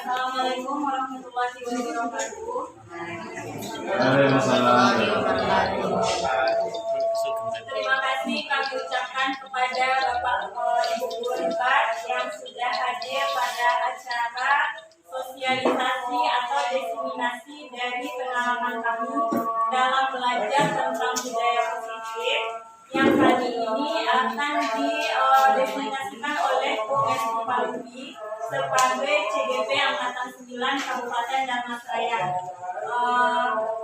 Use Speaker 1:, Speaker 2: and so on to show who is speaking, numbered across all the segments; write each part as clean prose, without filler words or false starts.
Speaker 1: Assalamualaikum warahmatullahi wabarakatuh.
Speaker 2: Waalaikumsalam.
Speaker 1: Terima kasih kami ucapkan kepada Bapak Ibu Guru yang sudah hadir pada acara sosialisasi atau diseminasi dari pengalaman kami dalam belajar tentang budaya positif yang kali ini akan didefinisikan oleh OSI Paludi sebagai CGP Angkatan 9 Kabupaten Dharmasraya.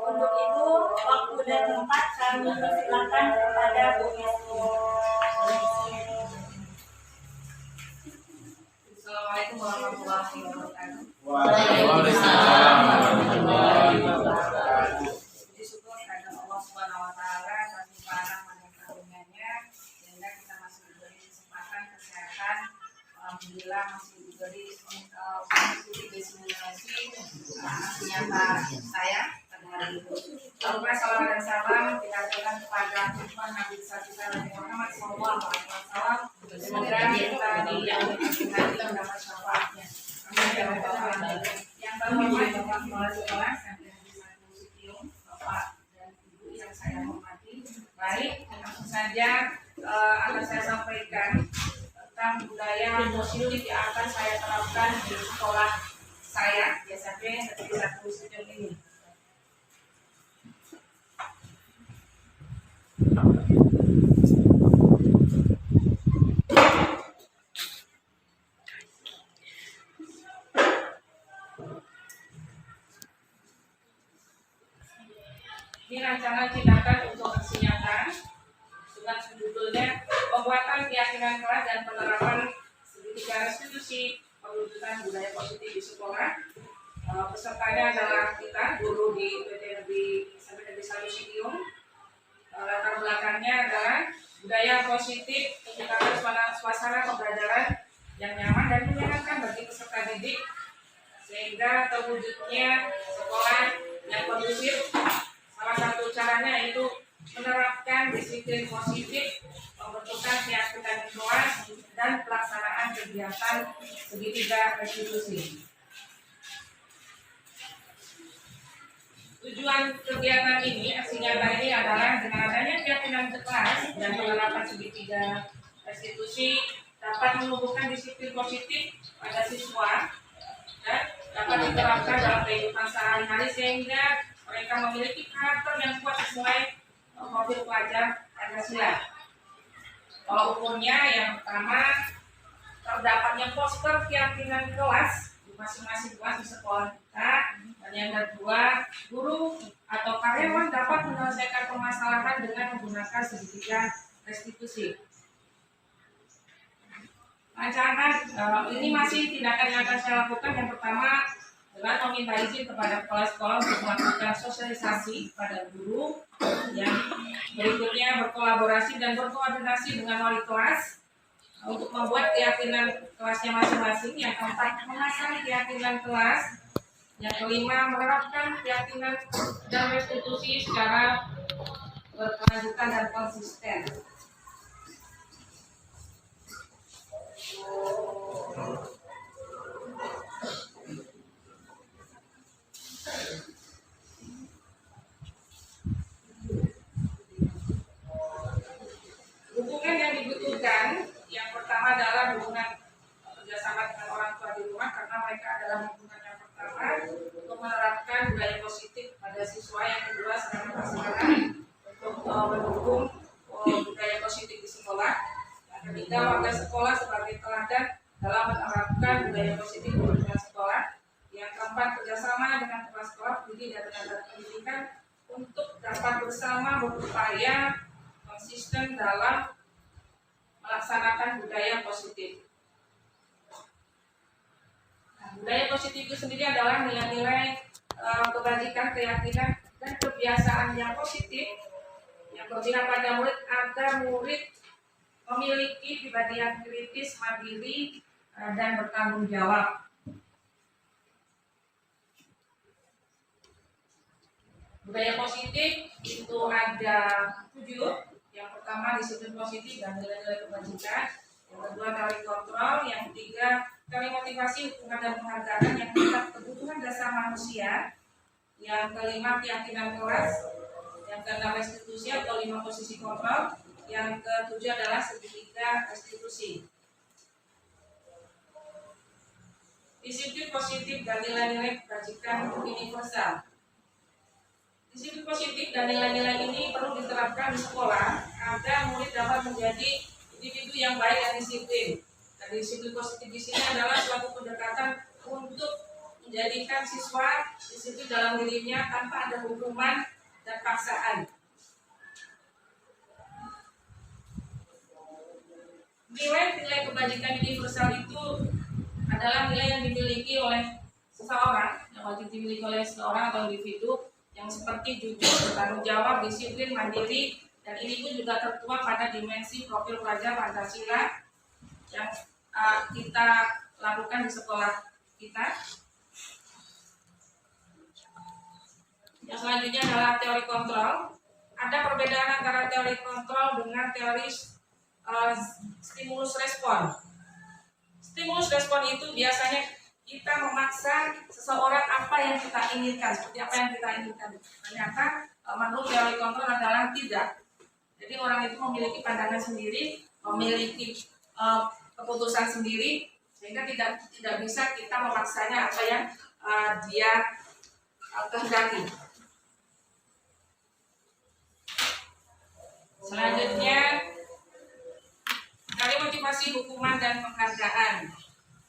Speaker 1: Untuk itu waktu dan tempat kami persilakan kepada Bu Esti.
Speaker 3: Assalamualaikum warahmatullahi wabarakatuh.
Speaker 2: Waalaikumsalam warahmatullahi wabarakatuh.
Speaker 3: Syukur kepada Allah Subhanahu wa taala atas limpahan karunia-Nya sehingga kita masih diberi kesempatan kesehatan. Alhamdulillah masih diberi mengikuti diseminasi nyata saya pada hari ini. Alhamdulillah salam dan salam kita aturkan kepada Tuhan Nabi Sallallahu Muhammad SAW. Semoga kita dijamin hati mendapat syafaatnya. Yang terhormat Bapak Kepala Sekolah Santriwan Satu Sitiung, Bapak dan Ibu yang saya hormati. Baik, langsung saja akan saya sampaikan tentang budaya positif yang akan saya terapkan di sekolah saya di SMP Negeri Satu Sitiung ini. Ini rancangan tindakan untuk aksi nyata dengan judulnya pembuatan keyakinan kelas dan penerapan segitiga restitusi perwujudan budaya positif di sekolah. Pesertanya adalah kita guru di PT Negeri SMP Negeri Satu Sitiung. Latar belakangnya adalah budaya positif menciptakan suasana pembelajaran yang nyaman dan menyenangkan bagi peserta didik sehingga terwujudnya sekolah yang kondusif. Salah satu caranya yaitu menerapkan disiplin positif, pembentukan keyakinan kelas, dan pelaksanaan kegiatan segitiga restitusi. Tujuan kegiatan ini, aksi nyata ini adalah dengan adanya keyakinan kelas dan penerapan segitiga restitusi dapat menumbuhkan disiplin positif pada siswa dan dapat diterapkan dalam kehidupan sehari-hari sehingga mereka memiliki karakter yang kuat sesuai profil pelajar Pancasila. Kalau ukurnya yang pertama terdapatnya poster keyakinan kelas di masing-masing kelas di sekolah kita, dan yang kedua guru atau karyawan dapat menyelesaikan permasalahan dengan menggunakan segitiga restitusi. Rancangan ini masih tindakan yang akan saya lakukan. Yang pertama dengan meminta izin kepada kepala sekolah untuk melakukan sosialisasi pada guru, yang berikutnya berkolaborasi dan berkoordinasi dengan wali kelas untuk membuat keyakinan kelasnya masing-masing. Yang keempat memasang keyakinan kelas. Yang kelima menerapkan keyakinan dan restitusi secara berkelanjutan dan konsisten. Hubungan yang dibutuhkan, yang pertama adalah hubungan kerjasama dengan orang tua di rumah, karena mereka adalah hubungan yang pertama untuk menerapkan budaya positif pada siswa. Yang kedua sedang melaksanakan untuk mendukung budaya positif di sekolah. Yang ketiga warga sekolah sebagai teladan dalam menerapkan budaya positif di lingkungan sekolah. Yang keempat kerjasama dengan kepala sekolah, pendidik dan tenaga pendidikan untuk dapat bersama berupaya konsisten dalam melaksanakan budaya positif. Nah, budaya positif itu sendiri adalah nilai-nilai kebajikan, keyakinan, dan kebiasaan yang positif yang berpihak pada murid agar murid memiliki pribadi yang kritis, mandiri, dan bertanggung jawab. Budaya positif itu ada 7. Yang pertama disiplin positif dan nilai-nilai kebajikan. Yang kedua tali kontrol. Yang ketiga tali motivasi motivasi hubungan dan penghargaan. Yang keempat, kebutuhan dasar manusia. Yang kelima, keyakinan kelas. Yang keenam, restitusi atau 5 posisi kontrol. Yang ketujuh adalah segitiga restitusi. Disiplin positif dan nilai-nilai kebajikan universal. Disiplin positif dan nilai-nilai ini perlu diterapkan di sekolah agar murid dapat menjadi individu yang baik dan disiplin. Dan disiplin positif di sini adalah suatu pendekatan untuk menjadikan siswa disiplin dalam dirinya tanpa ada hukuman dan paksaan. Nilai-nilai kebajikan universal itu adalah nilai yang dimiliki oleh seseorang, yang wajib dimiliki oleh seseorang atau individu, yang seperti jujur, bertanggung jawab, disiplin, mandiri, dan ini pun juga tertuang pada dimensi profil pelajar Pancasila yang kita lakukan di sekolah kita. Yang selanjutnya adalah teori kontrol. Ada perbedaan antara teori kontrol dengan teori stimulus respon. Stimulus respon itu biasanya kita memaksa seseorang apa yang kita inginkan, seperti apa yang kita inginkan. Ternyata menurut teori kontrol adalah tidak. Jadi orang itu memiliki pandangan sendiri, memiliki keputusan sendiri, sehingga tidak bisa kita memaksanya apa yang dia kehendaki. Selanjutnya, dari motivasi hukuman dan penghargaan.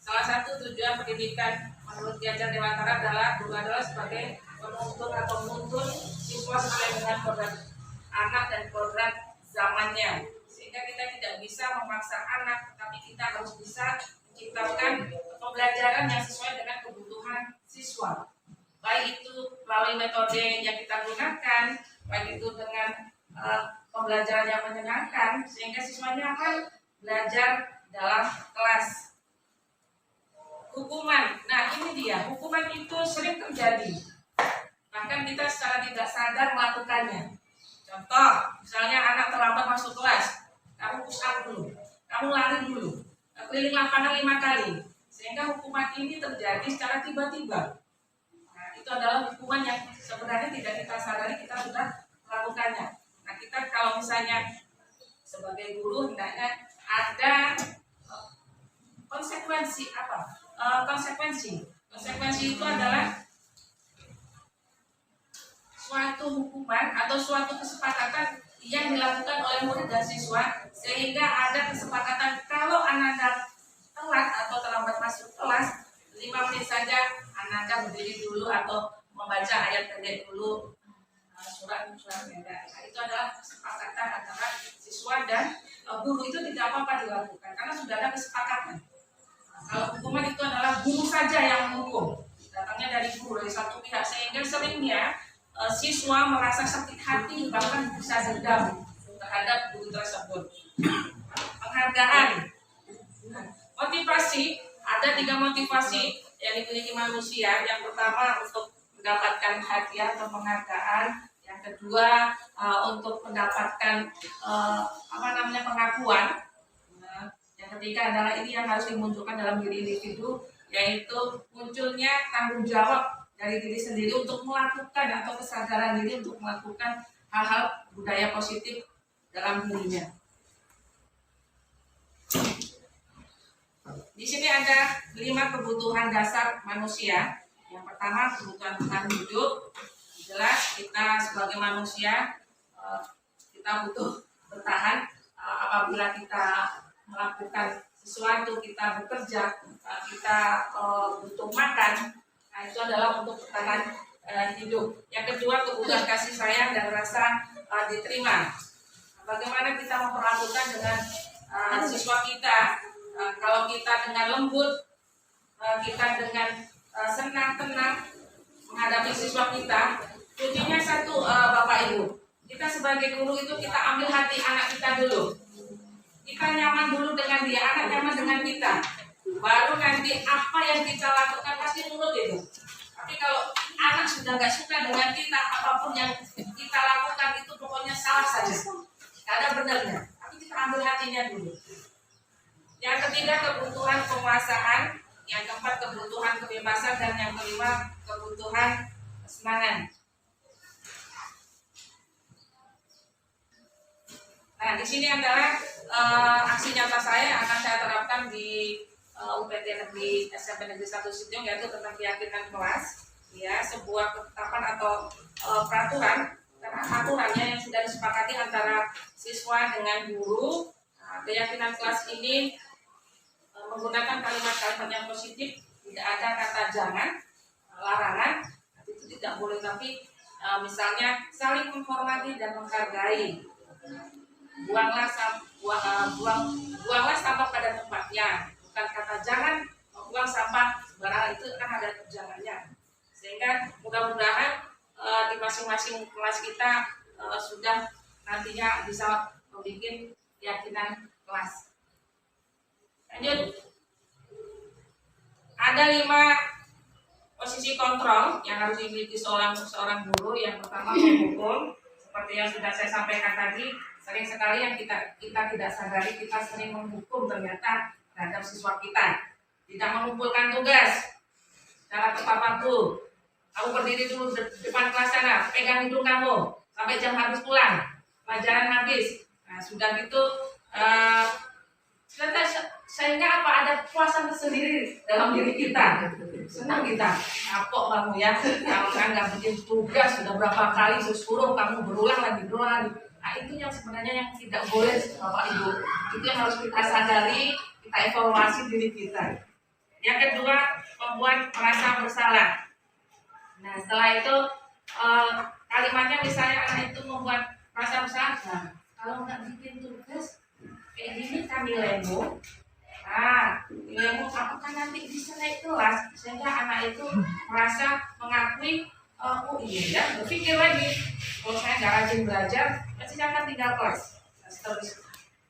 Speaker 3: Salah satu tujuan pendidikan menurut Ki-Hajar Dewantara adalah guru adalah sebagai penuntun atau menuntun siswa sesuai dengan program anak dan program zamannya. Sehingga kita tidak bisa memaksa anak, tapi kita harus bisa menciptakan pembelajaran yang sesuai dengan kebutuhan siswa. Baik itu melalui metode yang kita gunakan, baik itu dengan pembelajaran yang menyenangkan, sehingga siswanya akan belajar dalam kelas. Hukuman, nah ini dia, hukuman itu sering terjadi. Bahkan kita secara tidak sadar melakukannya. Contoh, misalnya anak terlambat masuk kelas, kamu push up dulu, kamu lari dulu, keliling lapangan 5 kali. Sehingga hukuman ini terjadi secara tiba-tiba. Nah, itu adalah hukuman yang sebenarnya tidak kita sadari, kita sudah melakukannya. Nah, kita kalau misalnya sebagai guru hendaknya ada konsekuensi apa? Konsekuensi itu adalah suatu hukuman atau suatu kesepakatan yang dilakukan oleh murid dan siswa, sehingga ada kesepakatan kalau Ananda telat atau terlambat masuk kelas 5 menit saja, Ananda berdiri dulu atau membaca ayat pendek dulu, surat pendek. Nah, itu adalah kesepakatan antara siswa dan guru. Itu tidak apa-apa dilakukan karena sudah ada kesepakatan. Kalau hukuman itu adalah guru saja yang menghukum, datangnya dari guru, dari satu pihak, sehingga seringnya siswa merasa sakit hati, bahkan bisa dendam terhadap guru tersebut. Penghargaan. Motivasi, ada 3 motivasi yang dimiliki manusia. Yang pertama untuk mendapatkan hadiah atau penghargaan. Yang kedua untuk mendapatkan pengakuan. Yang ketiga adalah ini yang harus dimunculkan dalam diri individu, yaitu munculnya tanggung jawab dari diri sendiri untuk melakukan atau kesadaran diri untuk melakukan hal-hal budaya positif dalam dirinya. Di sini ada 5 kebutuhan dasar manusia. Yang pertama, kebutuhan bertahan hidup. Jelas kita sebagai manusia kita butuh bertahan apabila kita melakukan sesuatu, kita bekerja, kita butuh makan. Nah, itu adalah untuk bertahan hidup. Yang kedua, kebutuhan kasih sayang dan rasa diterima. Bagaimana kita memperlakukan dengan siswa kita? Kalau kita dengan lembut, kita dengan senang tenang menghadapi siswa kita, kuncinya satu, Bapak Ibu. Kita sebagai guru itu kita ambil hati anak kita dulu. Kita nyaman dulu dengan dia, anak nyaman dengan kita. Baru nanti apa yang kita lakukan pasti nurut itu. Tapi kalau anak sudah nggak suka dengan kita, apapun yang kita lakukan itu pokoknya salah saja. Gak ada benarnya. Tapi kita ambil hatinya dulu. Yang ketiga, kebutuhan penguasaan. yang keempat kebutuhan kebebasan, dan yang kelima kebutuhan kesenangan. Nah, di sini adalah aksi nyata saya yang akan saya terapkan di UPT Negeri SMP Negeri 1 Sidoarjo, yaitu tentang keyakinan kelas, ya, sebuah ketetapan atau peraturan, karena aturannya yang sudah disepakati antara siswa dengan guru. Nah, keyakinan kelas ini menggunakan kalimat-kalimat yang positif, tidak ada kata jangan, larangan, itu tidak boleh, tapi misalnya saling menghormati dan menghargai. Buanglah sampah pada tempatnya, bukan kata jangan buang sampah sembarangan, itu kan ada jangannya. Sehingga mudah-mudahan di masing-masing kelas kita sudah nantinya bisa membuat keyakinan kelas. Lanjut, ada 5 posisi kontrol yang harus dimiliki seorang guru. Yang pertama, menghukum. Seperti yang sudah saya sampaikan tadi, sering sekali yang kita tidak sadari, kita sering menghukum ternyata terhadap siswa kita. Tidak mengumpulkan tugas secara tepat waktu. Kamu berdiri dulu depan kelas sana, pegang hidung kamu sampai jam habis pulang, pelajaran habis. Nah, sudah gitu sehingga apa, ada puasan tersendiri dalam diri kita. Senang kita, kapok kamu ya, kalau kan nggak bikin tugas sudah berapa kali suruh kamu berulang lagi. Nah, itu yang sebenarnya yang tidak boleh, Bapak Ibu. Itu yang harus kita sadari, kita evaluasi diri kita. Yang kedua, membuat merasa bersalah. Nah, setelah itu kalimatnya misalnya anak itu membuat merasa bersalah. Nah, kalau nggak bikin tugas kayak gini kan nilaimu. Nah, nilaimu apakah nanti bisa naik kelas, sehingga anak itu merasa mengakui, oh iya ya, berpikir lagi, kalau saya nggak rajin belajar, pasti saya akan tinggal kelas. Nah, seterusnya.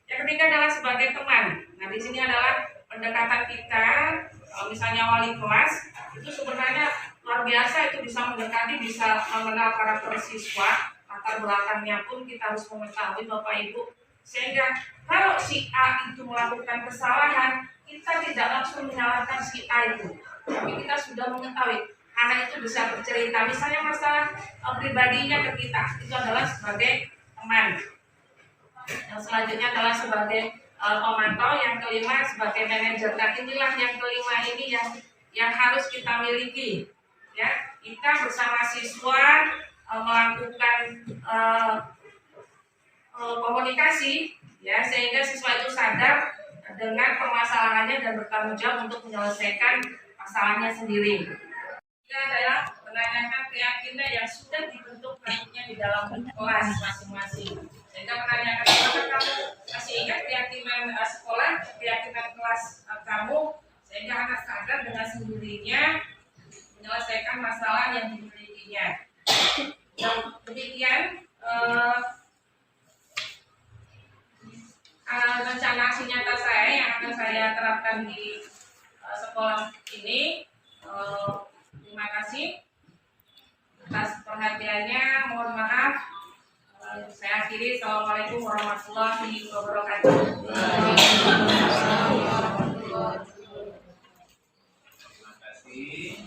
Speaker 3: Yang ketiga adalah sebagai teman. Nah, di sini adalah pendekatan kita, misalnya wali kelas, itu sebenarnya luar biasa, itu bisa mendekati, bisa mengenal karakter siswa, latar belakangnya pun kita harus mengetahui, Bapak Ibu. Sehingga kalau si A itu melakukan kesalahan, kita tidak langsung menyalahkan si A itu, tapi kita sudah mengetahui anak itu bisa bercerita, misalnya masalah pribadinya ke kita, itu adalah sebagai teman. Yang selanjutnya adalah sebagai pemantau. Yang kelima sebagai manajer. Nah, inilah yang kelima ini yang harus kita miliki, ya. Kita bersama siswa melakukan komunikasi, ya, sehingga siswa itu sadar dengan permasalahannya dan bertanggung jawab untuk menyelesaikan masalahnya sendiri. Ini adalah menanyakan keyakinan yang sudah dibentuk nantinya di dalam kelas masing-masing. Sehingga menanyakan, apakah kamu masih ingat keyakinan sekolah, keyakinan kelas kamu, sehingga anak sadar dengan sendirinya menyelesaikan masalah yang dimilikinya. Dan demikian rencana aksi nyata saya yang akan saya terapkan di sekolah ini. Terima kasih atas perhatiannya. Mohon maaf. Saya akhiri. Assalamualaikum warahmatullahi wabarakatuh.
Speaker 2: Terima kasih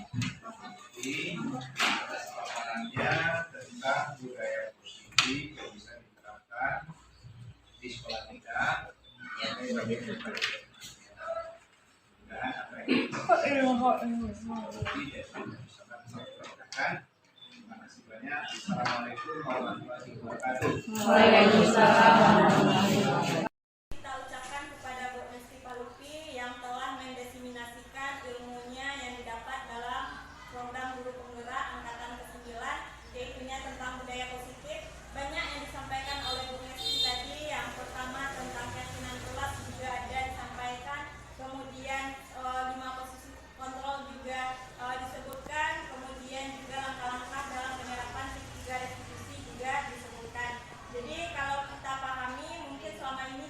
Speaker 2: atas paparannya tentang budaya positif yang bisa diterapkan di sekolah kita. Dan apa yang terima kasih banyak. Assalamualaikum warahmatullahi wabarakatuh.
Speaker 1: Waalaikumsalam warahmatullahi wabarakatuh. Kita ucapkan kepada Bu Mesti Palupi yang telah mendesiminasikan ilmunya yang didapat dalam program guru penggerak angkatan ke-9, yaitunya tentang budaya positif. Banyak yang disampaikan oleh Bu Mesti tadi. Yang pertama tentang keyakinan kelas juga ada disampaikan, kemudian 5 posisi kontrol juga disebutkan, kemudian juga langkah-langkah dalam penyerapan 3 restitusi juga disebutkan. Jadi kalau kita pahami, mungkin selama ini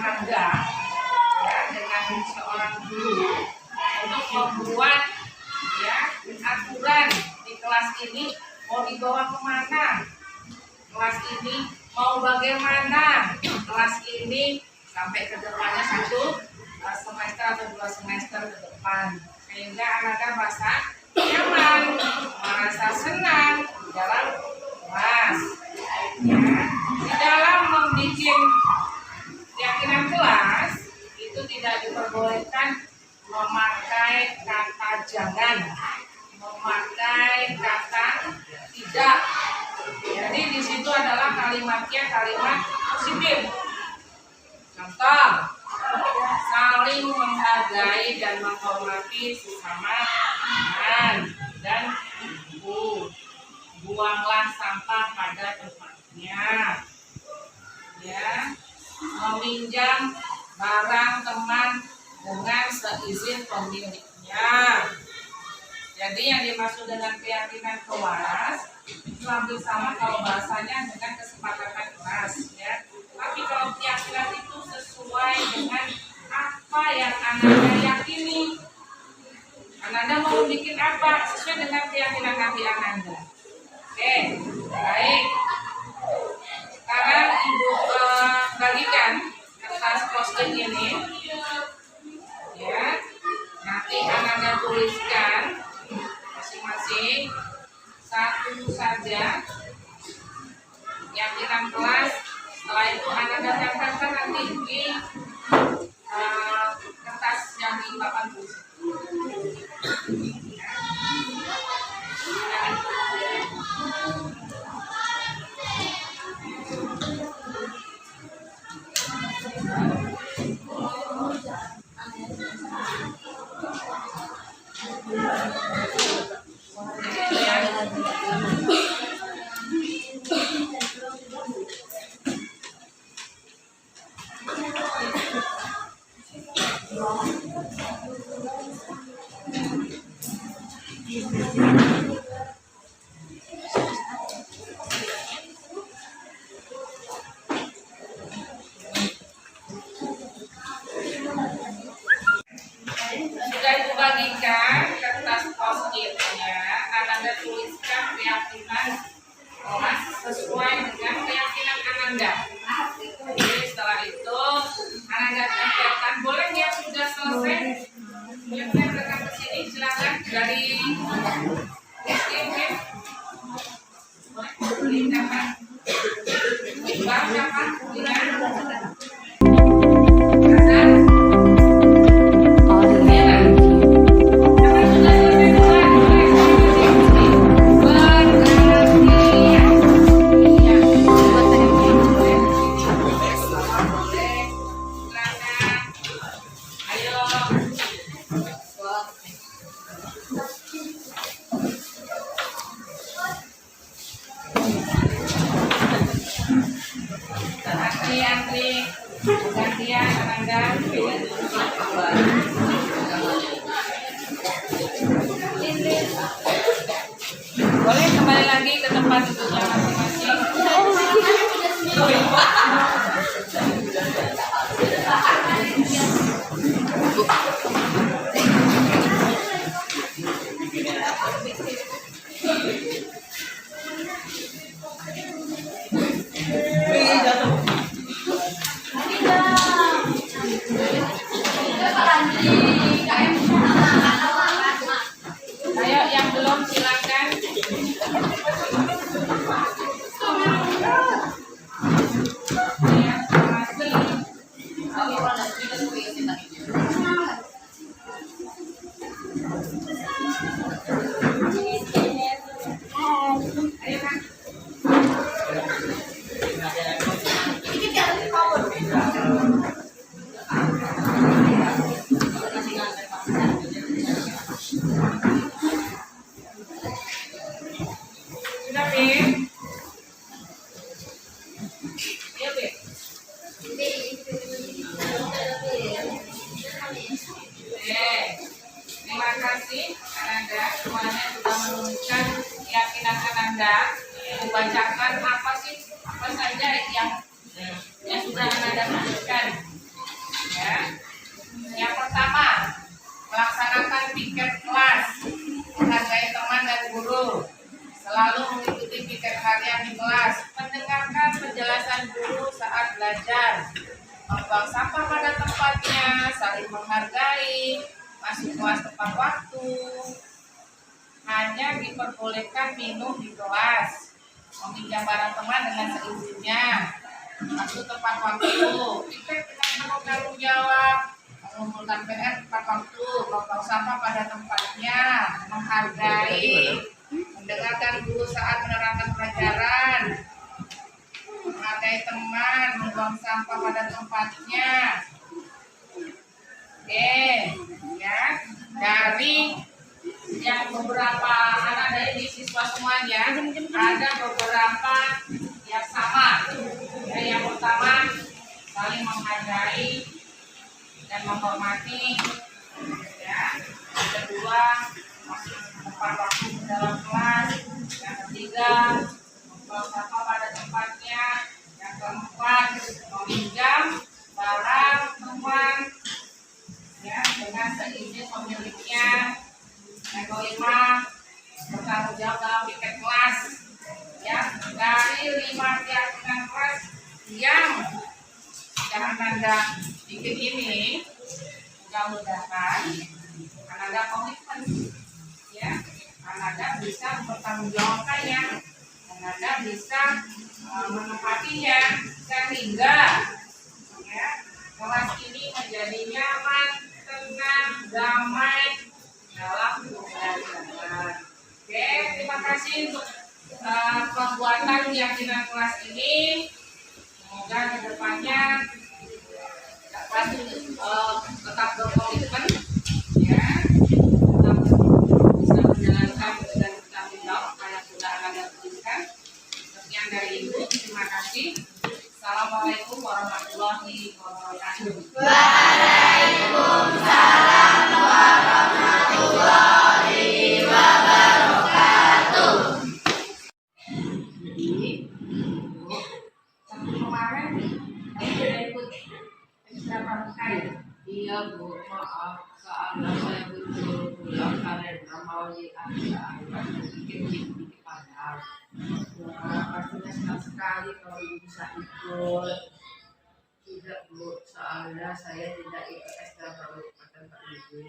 Speaker 3: Ananda ya, dengan seorang guru untuk membuat ya aturan di kelas ini mau dibawa kemana, kelas ini mau bagaimana, kelas ini sampai ke depannya 1 semester atau 2 semester ke depan, sehingga anak-anak merasa nyaman, merasa senang di dalam kelas. Ya, di dalam membuat keyakinan kelas itu tidak diperbolehkan memakai kata jangan, memakai kata tidak. Jadi di situ adalah kalimatnya kalimat positif. Contoh, saling menghargai dan menghormati sesama teman dan ibu. Buanglah sampah pada tempatnya. Ya, meminjam barang teman dengan seizin pemiliknya. Jadi yang dimaksud dengan keyakinan kelas itu hampir sama kalau bahasanya dengan kesepakatan kelas ya. Tapi kalau keyakinan itu sesuai dengan apa yang Anda yakini. Anda mau bikin apa sesuai dengan keyakinan hati Anda. Oke, baik. Sekarang Ibu bagikan kertas post-it ini. Ya, nanti Anda tuliskan masing-masing satu saja keyakinan kelas. Setelah itu Anda daftarkan nanti di kertas yang di papan tulis. Sudah dibagikan kertas post-it-nya, Anda tuliskan keyakinan kelas sesuai dengan keyakinan Anda. Jadi setelah itu Anda catatkan, boleh yang sudah selesai yang datang ke sini silakan dari tim. Boleh siapa? Bang siapa? Antri gantian Anda. Boleh kembali lagi ke tempat duduknya masing-masing. Ayo yang belum silakan. Sudah, Bim? Iya, Bim? Terima kasih Anda semuanya sudah menuliskan keyakinan Anda, membacakan apa saja yang sudah Anda tuliskan. sampah pada tempatnya, saling menghargai, masuk kelas tepat waktu, hanya diperbolehkan minum di kelas, meminjam barang teman dengan seizinnya, masuk tepat waktu, ikut dengan tanggung jawab, mengumpulkan PR tepat waktu, buang sampah pada tempatnya, menghargai, mendengarkan guru saat menerangkan pelajaran, menghargai teman, membuang sampah pada tempatnya. Oke, ya, dari yang beberapa anak dari siswa semuanya ada beberapa yang sama. Yang pertama, saling menghargai dan menghormati, ya. Yang kedua, masuk tepat waktu dalam kelas. Yang ketiga, membuang sampah pada tempatnya. Yang keempat, meminjam barang teman, ya, dengan seizin pemiliknya. Yang kelima, bertanggung jawab dalam piket kelas, ya. Dari 5 keyakinan kelas yang Anda bikin ini, mudah-mudahan Anda komitmen, ya, Anda bisa mempertanggungjawabkannya, dan Anda bisa menempatinya sehingga, ya, kelas ini menjadi nyaman, tenang, damai dalam pembelajaran. Oke, terima kasih untuk pembuatan keyakinan kelas ini. Semoga kedepannya dapat tetap berkomitmen, ya, tetap bisa menjalankan dan bertanggung jawab apa yang sudah Anda berikan. Sekian dari Ibu, terima kasih. Assalamualaikum warahmatullahi wabarakatuh.
Speaker 4: Waalaikumsalam warahmatullahi wabarakatuh.
Speaker 3: Jadi, kemarin sudah ikut ekstra pramuka ya?
Speaker 4: Iya Bu, maaf soalnya saya buru pulang karena mau diantar dikit-dikit padahal.
Speaker 3: Wah, pastinya senang sekali kalau Ibu bisa ikut.
Speaker 4: Tidak Bu, soalnya saya tidak ikut ekstra pramuka tanpa Ibu.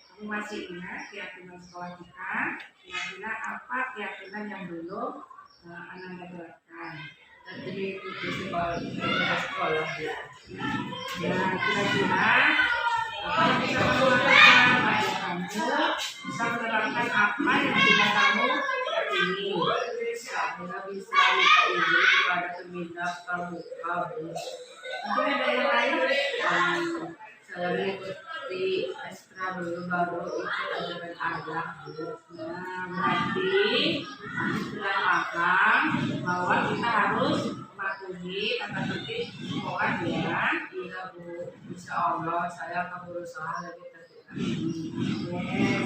Speaker 3: Kamu masih ingat keyakinan sekolah kita? Kira-kira apa keyakinan yang belum Anda terapkan?
Speaker 4: Tadi ikuti sekolah ya.
Speaker 3: Nah, kira-kira apa yang bisa kamu lakukan agar kamu bisa menerapkan apa yang sudah kamu yakini?
Speaker 4: Saya bisa minta izin kepada pemindah pramuka Bu.
Speaker 3: Mungkin ada yang lain?
Speaker 4: Saya mengikuti ekstra dulu baru ikut ajaran ayah Bu.
Speaker 3: Nah, berarti kami sudah paham bahwa kita harus mematuhi tata tertib sekolah ya.
Speaker 4: Iya Bu, insya Allah saya akan berusaha lebih tertib lagi.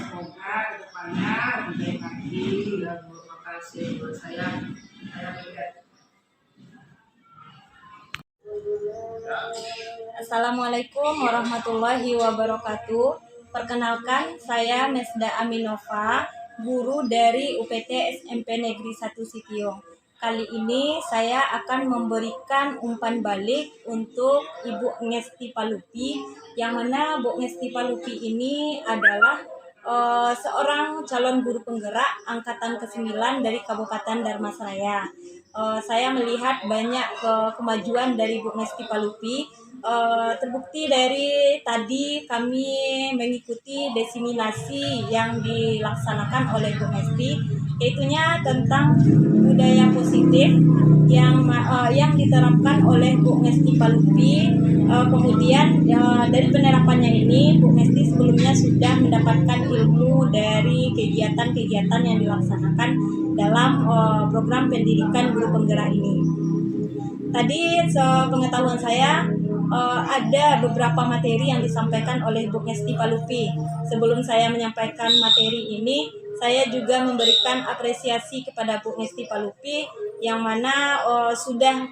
Speaker 3: Semoga kedepannya lebih baik lagi.
Speaker 4: Iya Bu, makasih Bu. Saya melihat.
Speaker 1: Assalamualaikum warahmatullahi wabarakatuh. Perkenalkan, saya Mesda Aminova, guru dari UPT SMP Negeri 1 Sitiung. Kali ini saya akan memberikan umpan balik untuk Ibu Ngesti Palupi, yang mana Bu Ngesti Palupi ini adalah seorang calon guru penggerak angkatan ke-9 dari Kabupaten Dharmasraya. Saya melihat banyak kemajuan dari Bu Ngesti Palupi. Terbukti dari tadi kami mengikuti diseminasi yang dilaksanakan oleh Bu Ngesti, yaitunya tentang budaya positif yang diterapkan oleh Bu Ngesti Palupi. Kemudian dari penerapannya ini, Bu Ngesti sebelumnya sudah mendapatkan ilmu dari kegiatan-kegiatan yang dilaksanakan dalam program pendidikan guru penggerak ini. Tadi sepengetahuan saya ada beberapa materi yang disampaikan oleh Bu Ngesti Palupi. Sebelum saya menyampaikan materi ini, saya juga memberikan apresiasi kepada Bu Ngesti Palupi yang mana sudah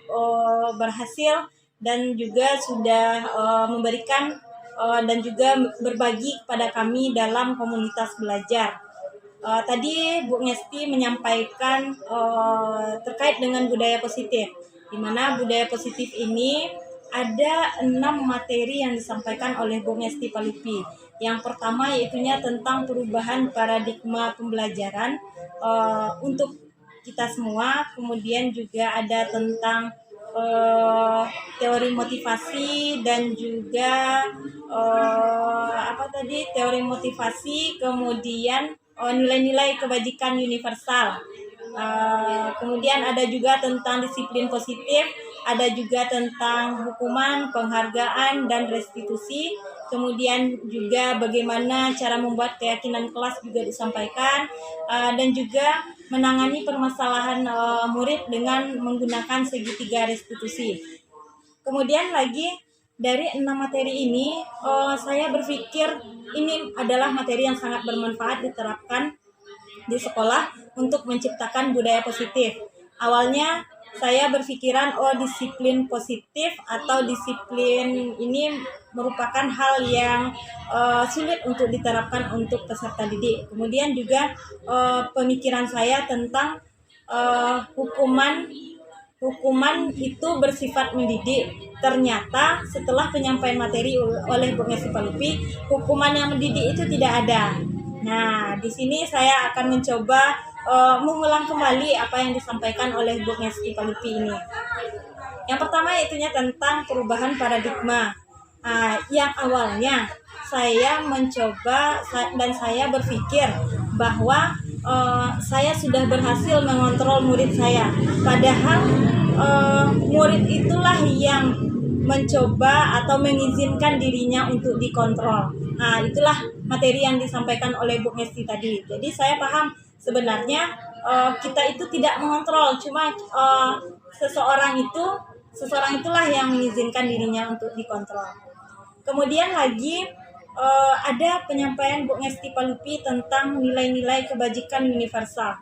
Speaker 1: berhasil dan juga sudah memberikan dan juga berbagi kepada kami dalam komunitas belajar. Tadi Bu Ngesti menyampaikan terkait dengan budaya positif, di mana budaya positif ini ada 6 materi yang disampaikan oleh Bu Ngesti Palipi. Yang pertama yaitunya tentang perubahan paradigma pembelajaran untuk kita semua. Kemudian juga ada tentang teori motivasi dan juga teori motivasi, kemudian nilai-nilai kebajikan universal. Kemudian ada juga tentang disiplin positif, ada juga tentang hukuman, penghargaan, dan restitusi. Kemudian juga bagaimana cara membuat keyakinan kelas juga disampaikan, dan juga menangani permasalahan murid dengan menggunakan segitiga restitusi. Kemudian lagi dari 6 materi ini, saya berpikir ini adalah materi yang sangat bermanfaat diterapkan di sekolah untuk menciptakan budaya positif. Awalnya saya berpikiran disiplin positif atau disiplin ini merupakan hal yang sulit untuk diterapkan untuk peserta didik. Kemudian juga pemikiran saya tentang hukuman itu bersifat mendidik. Ternyata setelah penyampaian materi oleh Bu Ngesti Palipi, hukuman yang mendidik itu tidak ada. Nah, di sini saya akan mencoba mengulang kembali apa yang disampaikan oleh Bu Ngesti Palipi ini. Yang pertama yaitunya tentang perubahan paradigma. Yang awalnya saya mencoba dan saya berpikir bahwa saya sudah berhasil mengontrol murid saya. Padahal murid itulah yang mencoba atau mengizinkan dirinya untuk dikontrol. Itulah materi yang disampaikan oleh Bu Ngesti tadi. Jadi saya paham sebenarnya kita itu tidak mengontrol, cuma seseorang itulah yang mengizinkan dirinya untuk dikontrol. Kemudian lagi ada penyampaian Bu Ngesti Palipi tentang nilai-nilai kebajikan universal.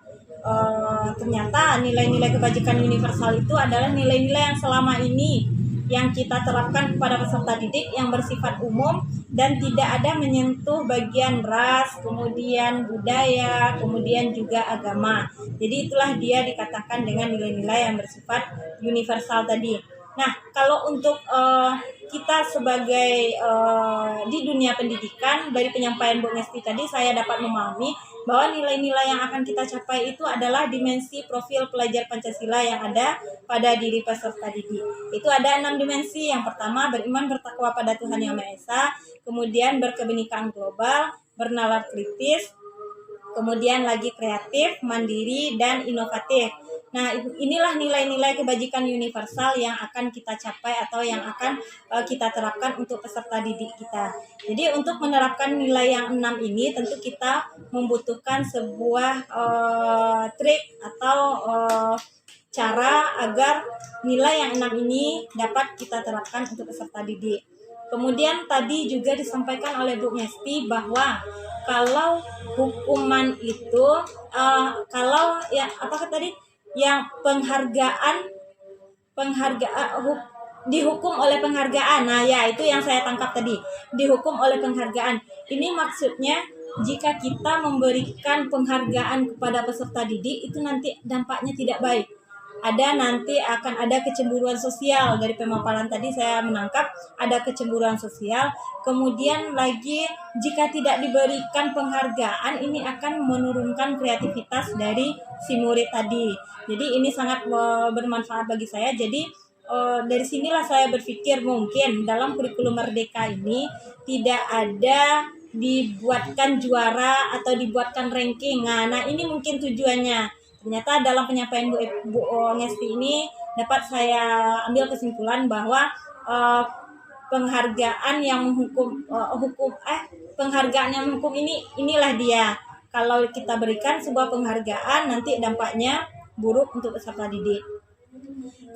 Speaker 1: Ternyata nilai-nilai kebajikan universal itu adalah nilai-nilai yang selama ini yang kita terapkan kepada peserta didik yang bersifat umum dan tidak ada menyentuh bagian ras, kemudian budaya, kemudian juga agama. Jadi itulah dia dikatakan dengan nilai-nilai yang bersifat universal tadi. Nah, kalau untuk kita sebagai di dunia pendidikan, dari penyampaian Bu Ngesti tadi saya dapat memahami bahwa nilai-nilai yang akan kita capai itu adalah dimensi profil pelajar Pancasila yang ada pada diri peserta didik. Itu ada 6 dimensi. Yang pertama, beriman bertakwa pada Tuhan Yang Maha Esa, kemudian berkebinekaan global, bernalar kritis, kemudian lagi kreatif, mandiri, dan inovatif. Nah, inilah nilai-nilai kebajikan universal yang akan kita capai atau yang akan kita terapkan untuk peserta didik kita. Jadi untuk menerapkan nilai yang 6 ini tentu kita membutuhkan sebuah trik atau cara agar nilai yang 6 ini dapat kita terapkan untuk peserta didik. Kemudian tadi juga disampaikan oleh Bu Ngesti bahwa kalau hukuman itu yang penghargaan dihukum oleh penghargaan. Nah, ya itu yang saya tangkap tadi. Dihukum oleh penghargaan. Ini maksudnya jika kita memberikan penghargaan kepada peserta didik itu nanti dampaknya tidak baik. Nanti akan ada kecemburuan sosial. Dari pemaparan tadi saya menangkap ada kecemburuan sosial. Kemudian lagi jika tidak diberikan penghargaan ini akan menurunkan kreativitas dari si murid tadi. Jadi ini sangat bermanfaat bagi saya. Jadi dari sinilah saya berpikir mungkin dalam kurikulum Merdeka ini tidak ada dibuatkan juara atau dibuatkan ranking. Nah ini mungkin tujuannya. Ternyata dalam penyampaian Bu Ngesti ini dapat saya ambil kesimpulan bahwa penghargaan yang menghukum inilah dia. Kalau kita berikan sebuah penghargaan nanti dampaknya buruk untuk peserta didik.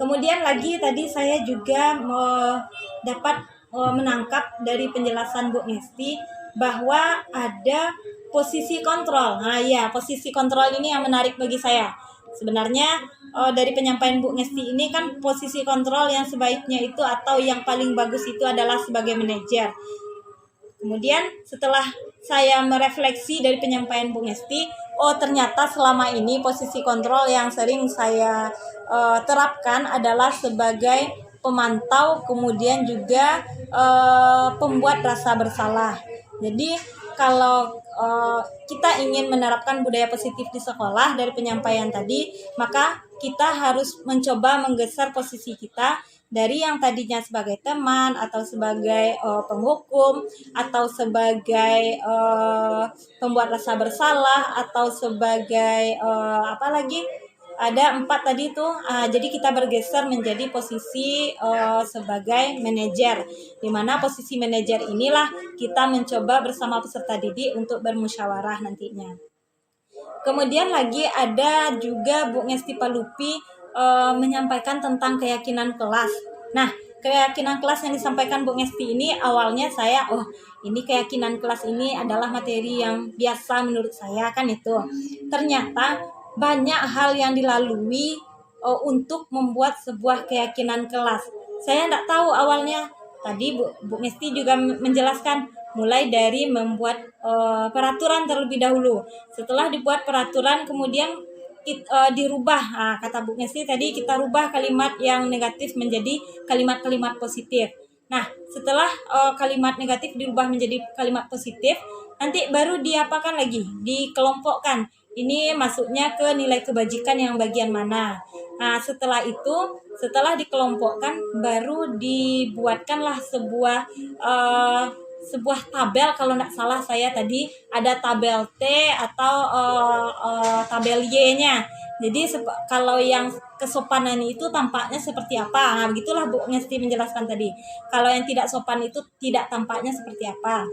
Speaker 1: Kemudian lagi tadi saya juga dapat menangkap dari penjelasan Bu Ngesti bahwa ada posisi kontrol. Nah ya, posisi kontrol ini yang menarik bagi saya. Sebenarnya dari penyampaian Bu Ngesti ini kan posisi kontrol yang sebaiknya itu atau yang paling bagus itu adalah sebagai manajer. Kemudian setelah saya merefleksi dari penyampaian Bu Ngesti, ternyata selama ini posisi kontrol yang sering saya terapkan adalah sebagai
Speaker 5: pemantau, kemudian juga pembuat rasa bersalah. Jadi kalau kita ingin menerapkan budaya positif di sekolah dari penyampaian tadi, maka kita harus mencoba menggeser posisi kita dari yang tadinya sebagai teman atau sebagai penghukum atau sebagai pembuat rasa bersalah atau sebagai apa lagi, ada 4 tadi tuh. Jadi kita bergeser menjadi posisi sebagai manajer, di mana posisi manajer inilah kita mencoba bersama peserta didik untuk bermusyawarah nantinya. Kemudian lagi ada juga Bu Ngesti Palupi menyampaikan tentang keyakinan kelas. Nah, keyakinan kelas yang disampaikan Bu Ngesti ini awalnya saya, ini keyakinan kelas ini adalah materi yang biasa menurut saya kan itu. Ternyata banyak hal yang dilalui untuk membuat sebuah keyakinan kelas. Saya tidak tahu awalnya. Tadi Bu Ngesti juga menjelaskan mulai dari membuat peraturan terlebih dahulu. Setelah dibuat peraturan kemudian dirubah. Kata Bu Ngesti tadi kita rubah kalimat yang negatif menjadi kalimat-kalimat positif. Nah, setelah kalimat negatif dirubah menjadi kalimat positif, nanti baru diapakan lagi? Dikelompokkan. Ini masuknya ke nilai kebajikan yang bagian mana. Nah, setelah itu, setelah dikelompokkan, baru dibuatkanlah sebuah tabel. Kalau tidak salah saya tadi ada tabel T atau tabel Y-nya. Jadi kalau yang kesopanan itu tampaknya seperti apa. Nah, begitulah Bu Ngesti menjelaskan tadi. Kalau yang tidak sopan itu tidak tampaknya seperti apa.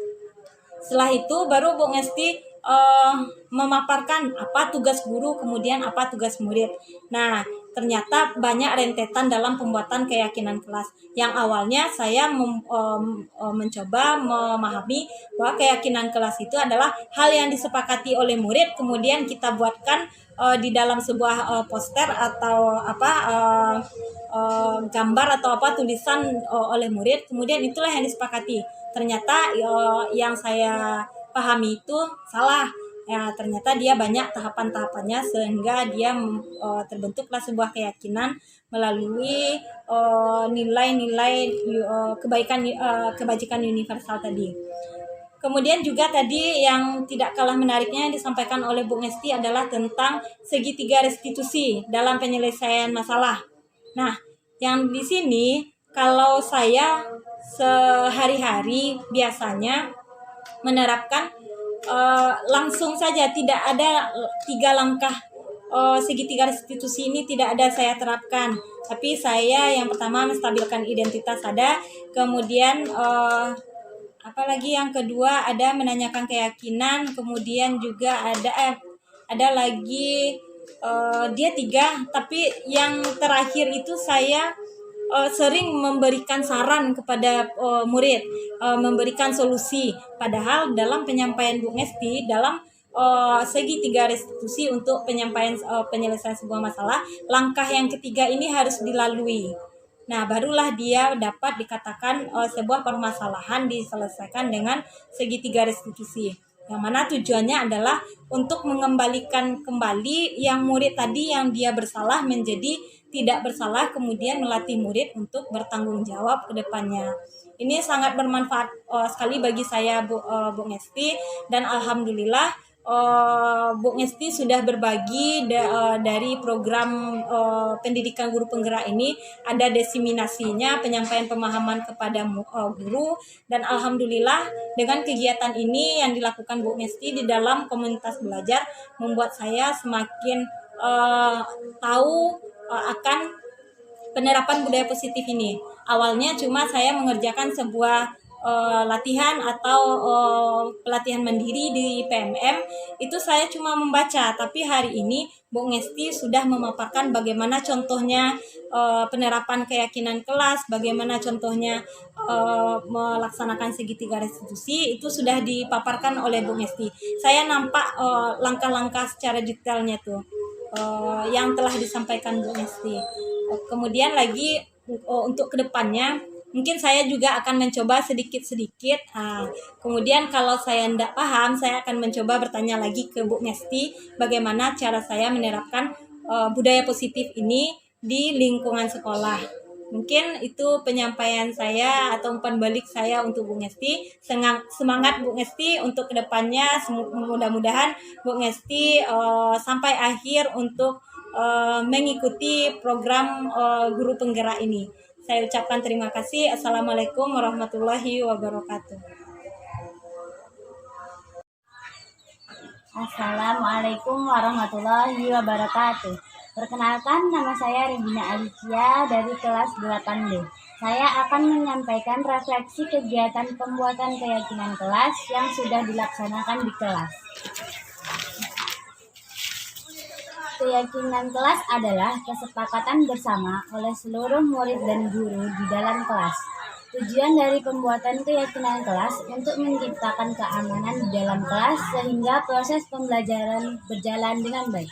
Speaker 5: Setelah itu baru Bu Ngesti memaparkan apa tugas guru, kemudian apa tugas murid. Nah, ternyata banyak rentetan dalam pembuatan keyakinan kelas. Yang awalnya saya mencoba memahami bahwa keyakinan kelas itu adalah hal yang disepakati oleh murid, kemudian kita buatkan di dalam sebuah poster atau gambar atau tulisan oleh murid, kemudian itulah yang disepakati. Ternyata yang saya pahami itu salah. Ya, ternyata dia banyak tahapan-tahapannya sehingga dia terbentuklah sebuah keyakinan melalui nilai-nilai kebajikan universal tadi. Kemudian juga tadi yang tidak kalah menariknya yang disampaikan oleh Bu Ngesti adalah tentang segitiga restitusi dalam penyelesaian masalah. Nah, yang di sini kalau saya sehari-hari biasanya menerapkan langsung saja, tidak ada 3 langkah segitiga restitusi ini tidak ada saya terapkan. Tapi saya yang pertama menstabilkan identitas ada, kemudian apalagi yang kedua ada menanyakan keyakinan, kemudian juga ada lagi dia 3, tapi yang terakhir itu saya sering memberikan saran kepada murid, memberikan solusi. Padahal dalam penyampaian Bu Ngesti dalam segitiga restitusi untuk penyelesaian sebuah masalah, langkah yang ketiga ini harus dilalui. Nah, barulah dia dapat dikatakan sebuah permasalahan diselesaikan dengan segitiga restitusi. Yang mana tujuannya adalah untuk mengembalikan kembali yang murid tadi yang dia bersalah menjadi tidak bersalah, kemudian melatih murid untuk bertanggung jawab ke depannya. Ini sangat bermanfaat sekali bagi saya Bu Ngesti, dan alhamdulillah Bu Ngesti sudah berbagi dari program pendidikan guru penggerak ini, ada diseminasinya, penyampaian pemahaman kepada guru, dan alhamdulillah dengan kegiatan ini yang dilakukan Bu Ngesti di dalam komunitas belajar membuat saya semakin tahu akan penerapan budaya positif ini. Awalnya cuma saya mengerjakan sebuah latihan atau pelatihan mandiri di PMM, itu saya cuma membaca. Tapi hari ini Bu Ngesti sudah memaparkan bagaimana contohnya penerapan keyakinan kelas, bagaimana contohnya melaksanakan segitiga restitusi, itu sudah dipaparkan oleh Bu Ngesti. Saya nampak langkah-langkah secara detailnya tuh yang telah disampaikan Bu Ngesti. Kemudian lagi untuk kedepannya mungkin saya juga akan mencoba sedikit-sedikit. Kemudian kalau saya tidak paham, saya akan mencoba bertanya lagi ke Bu Ngesti bagaimana cara saya menerapkan budaya positif ini di lingkungan sekolah. Mungkin itu penyampaian saya atau umpan balik saya untuk Bu Ngesti. Semangat Bu Ngesti untuk kedepannya. Mudah-mudahan Bu Ngesti sampai akhir untuk mengikuti program guru penggerak ini. Saya ucapkan terima kasih. Assalamualaikum warahmatullahi wabarakatuh.
Speaker 6: Assalamualaikum warahmatullahi wabarakatuh. Perkenalkan, nama saya Regina Alicia dari kelas 8D. Saya akan menyampaikan refleksi kegiatan pembuatan keyakinan kelas yang sudah dilaksanakan di kelas. Keyakinan kelas adalah kesepakatan bersama oleh seluruh murid dan guru di dalam kelas. Tujuan dari pembuatan keyakinan kelas untuk menciptakan keamanan di dalam kelas sehingga proses pembelajaran berjalan dengan baik.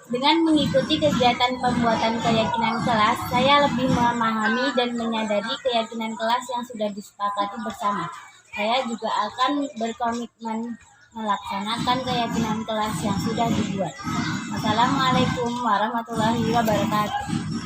Speaker 6: Dengan mengikuti kegiatan pembuatan keyakinan kelas, saya lebih memahami dan menyadari keyakinan kelas yang sudah disepakati bersama. Saya juga akan berkomitmen melaksanakan keyakinan kelas yang sudah dibuat. Wassalamualaikum warahmatullahi wabarakatuh.